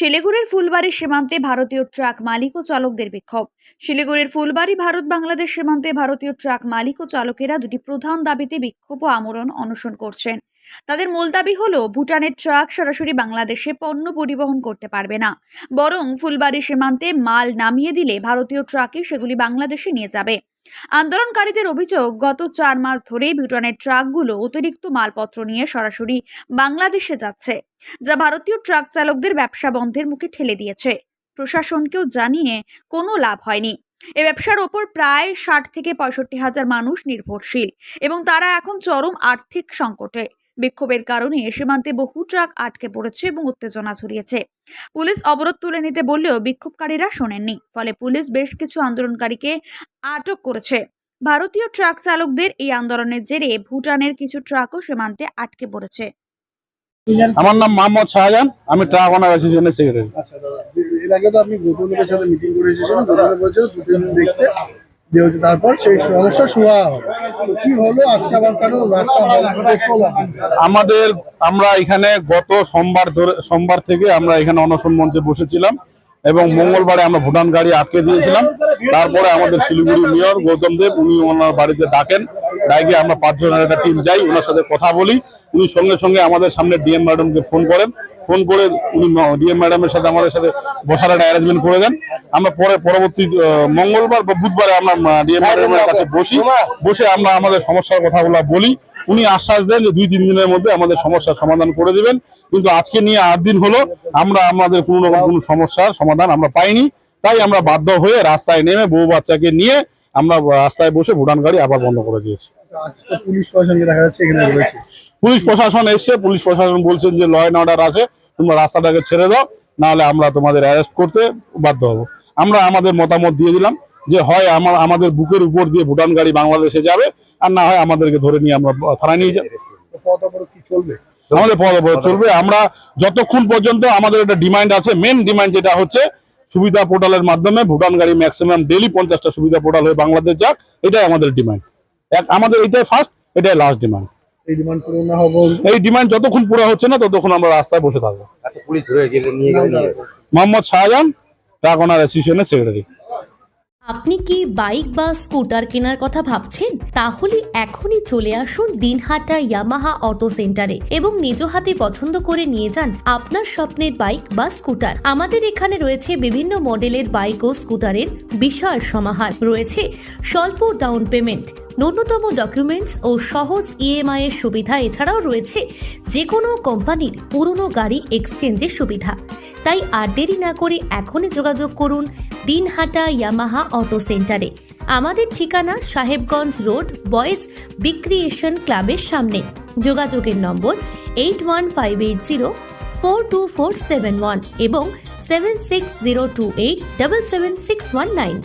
শিলিগুড়ির ফুলবাড়ি সীমান্তে ভারতীয় ট্রাক মালিক ও চালকদের বিক্ষোভ। শিলিগুড়ির ফুলবাড়ি ভারত বাংলাদেশ সীমান্তে ভারতীয় ট্রাক মালিক ও চালকেরা দুটি প্রধান দাবিতে বিক্ষোভ ও আমরণ অনশন করছেন। তাদের মূল দাবি হলো ভুটানের ট্রাক সরাসরি বাংলাদেশে পণ্য পরিবহন করতে পারবে না, বরং ফুলবাড়ি সীমান্তে মাল নামিয়ে দিলে ভারতীয় ট্রাকে সেগুলি বাংলাদেশে নিয়ে যাবে। আন্দোলনকারীদের অভিযোগ, গত 4 মাস ধরেই ভুটানের ট্রাকগুলো অতিরিক্ত মালপত্র নিয়ে সরাসরি বাংলাদেশে যাচ্ছে, যা ভারতীয় ট্রাক চালকদের ব্যবসা বন্ধের মুখে ঠেলে দিয়েছে। প্রশাসনকেও জানিয়ে কোনো লাভ হয়নি। এ ব্যবসার ওপর প্রায় 60 থেকে 65 হাজার মানুষ নির্ভরশীল এবং তারা এখন চরম আর্থিক সংকটে। বিক্ষোভের কারণে সীমান্তে বহু ট্রাক আটকে পড়েছে এবং উত্তেজনা ছড়িয়েছে। পুলিশ অবরোধ তুলে নিতে বললেও বিক্ষোভকারীরা শোনেননি, ফলে পুলিশ বেশ কিছু আন্দোলনকারীকে আটক করেছে। ভারতীয় ট্রাক চালকদের এই আন্দোলনের জেরে ভুটানের কিছু ট্রাকও সীমান্তে আটকে পড়েছে। আমার নাম মোহাম্মদ শাহজাহান, আমি ট্রাক ওনার অ্যাসোসিয়েশনের সেক্রেটারি। আচ্ছা দাদা, এর আগে তো আপনি গৌতমের সাথে মিটিং করে এসেছেন, গৌতমে বলছিল 2-3 দিন দেখতে যে হচ্ছে, তারপর সেই সমস্যা শুরু হবে। কি হলো আজকে আবার কেন রাস্তা আমরা এখানে গত সোমবার থেকে আমরা এখানে অনশন মঞ্চে বসেছিলাম এবং মঙ্গলবারে আমরা ভুটান গাড়ি আটকে দিয়েছিলাম। তারপরে আমাদের শিলিগুড়ি মেয়র গৌতম দেব উনি ওনার বাড়িতে ডাকেন, ডাকে আমরা 5 জনের একটা টিম যাই, ওনার সাথে কথা বলি। উনি সঙ্গে সঙ্গে আমাদের সামনে ডিএম ম্যাডামকে ফোন করে উনি ডিএম ম্যাডামের সাথে আমাদের সাথে বসার একটা অ্যারেঞ্জমেন্ট করে দেন। আমরা পরবর্তী মঙ্গলবার বা বুধবারে আমরা ডিএম ম্যাডামের কাছে বসে আমরা আমাদের সমস্যার কথাগুলো বলি। উনি আশ্বাস দেন যে 2-3 দিনের মধ্যে আমাদের সমস্যার সমাধান করে দিবেন। কিন্তু আজকে নিয়ে 8 দিন হলো আমরা আমাদের কোনো সমস্যার সমাধান আমরা পাইনি। তাই আমরা বাধ্য হয়ে রাস্তায় নেমে বউ বাচ্চাকে নিয়ে আমরা রাস্তায় বসে ভুটান গাড়ি আবার বন্ধ করে দিয়েছি। পুলিশ প্রশাসনকে দেখা যাচ্ছে এখানে রয়েছে, পুলিশ প্রশাসন এসছে, পুলিশ প্রশাসন বলছেন যে ল অ্যান্ড অর্ডার আছে, তোমরা রাস্তাটাকে ছেড়ে দাও, নাহলে আমরা তোমাদের অ্যারেস্ট করতে বাধ্য হব। আমরা আমাদের মতামত দিয়ে দিলাম যে হয় আমাদের বুকের উপর দিয়ে ভুটান গাড়ি বাংলাদেশে যাবে, আর না হয় আমাদেরকে ধরে নিয়ে আমরা থানায় নিয়ে যাবো। পথ অবরোধ কি চলবে? আমাদের পথ অবরোধ চলবে। আমরা যতক্ষণ পর্যন্ত আমাদের একটা ডিমান্ড আছে, মেন ডিমান্ড যেটা হচ্ছে সুবিধা পোর্টালের মাধ্যমে ভুটান গাড়ি ম্যাক্সিমাম ডেইলি 50টা সুবিধা পোর্টাল হয়ে বাংলাদেশ যাক, এটাই আমাদের ডিমান্ড। আমাদের এটাই ফার্স্ট, এটাই লাস্ট ডিমান্ড। এই ডিমান্ড পূরণ না হবে, এই ডিমান্ড যতক্ষণ পুরো হচ্ছে না ততক্ষণ আমরা রাস্তায় বসে থাকবো। মোহাম্মদ শাহজাহান, ট্রাক ওনার অ্যাসোসিয়েশনের সেক্রেটারি। আপনি কি বাইক বা স্কুটার কেনার কথা ভাবছেন? তাহলে এখনই চলে আসুন দিনহাটা ইয়ামাহা অটো সেন্টারে এবং নিজ হাতে পছন্দ করে নিয়ে যান আপনার স্বপ্নের বাইক বা স্কুটার। আমাদের এখানে রয়েছে বিভিন্ন মডেলের বাইক ও স্কুটারের বিশাল সমাহার, রয়েছে স্বল্প ডাউন পেমেন্ট, ন্যূনতম ডকুমেন্টস ও সহজ ইএমআই এর সুবিধা। এছাড়াও রয়েছে যে কোনো কোম্পানির পুরনো গাড়ি এক্সচেঞ্জের সুবিধা। তাই আর দেরি না করে এখনই যোগাযোগ করুন দিনহাটা ইয়ামাহা অটো সেন্টারে। আমাদের ঠিকানা সাহেবগঞ্জ রোড, বয়েজ বিক্রিয়েশন ক্লাবের সামনে। যোগাযোগের নম্বর 8158042471 এবং 7602877619।